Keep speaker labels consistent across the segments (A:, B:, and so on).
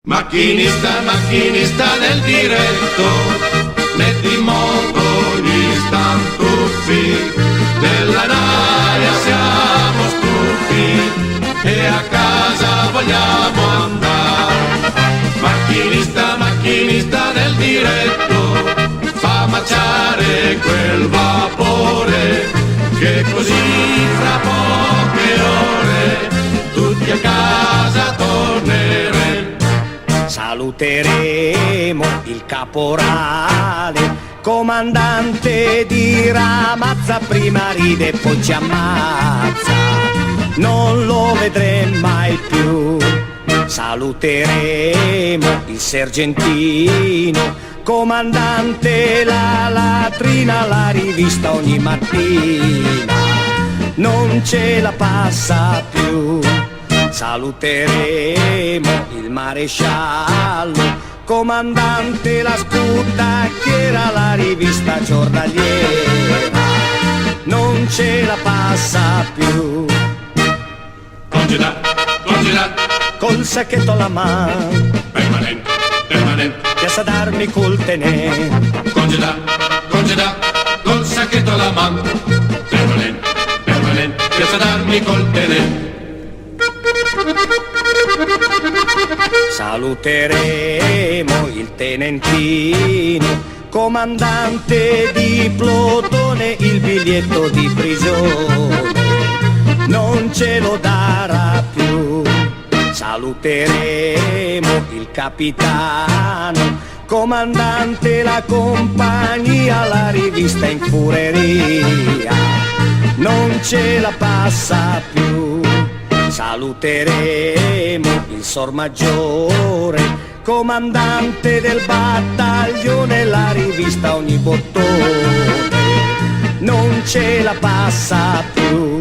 A: Macchinista, macchinista del diretto, metti in moto gli stantuffi, della naia siamo stufi e a casa vogliamo andare. Macchinista, macchinista del diretto, fa marciare quel vapore, che così fra poche ore tutti a casa torneremo.
B: Saluteremo il caporale, comandante dirà mazza, prima ride e poi ci ammazza, non lo vedremo mai più. Saluteremo il sergentino, comandante la latrina, la rivista ogni mattina non ce la passa più. Saluteremo il maresciallo, comandante la scutacchiera, la rivista giornaliera non ce la passa più.
A: Congeda, congeda,
B: col sacchetto alla mano,
A: permanente, permanente,
B: che sa darmi col tenente.
A: congeda, congeda, col sacchetto alla mano, permanente, permanente, che sa darmi col tenente.
B: Saluteremo il tenentino, comandante di plotone, il biglietto di prigione non ce lo darà più. Saluteremo il capitano, comandante la compagnia, la rivista in fureria non ce la passa più. Saluteremo il sormaggiore, comandante del battaglione, la rivista ogni bottone non ce la passa più.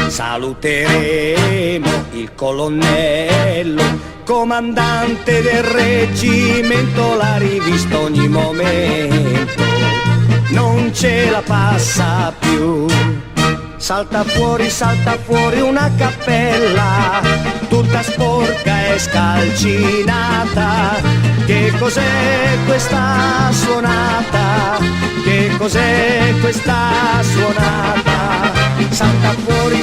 B: Saluteremo il colonnello, comandante del reggimento, la rivista ogni momento non ce la passa più. Salta fuori una cappella, tutta sporca e scalcinata. Che cos'è questa suonata? Che cos'è questa suonata? Salta fuori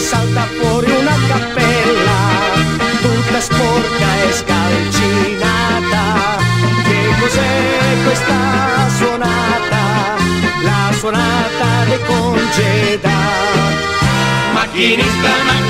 B: una cappella, tutta sporca e scalcinata. Che cos'è questa suonata? La suonata dei congeda.
A: Macchinista, macchinista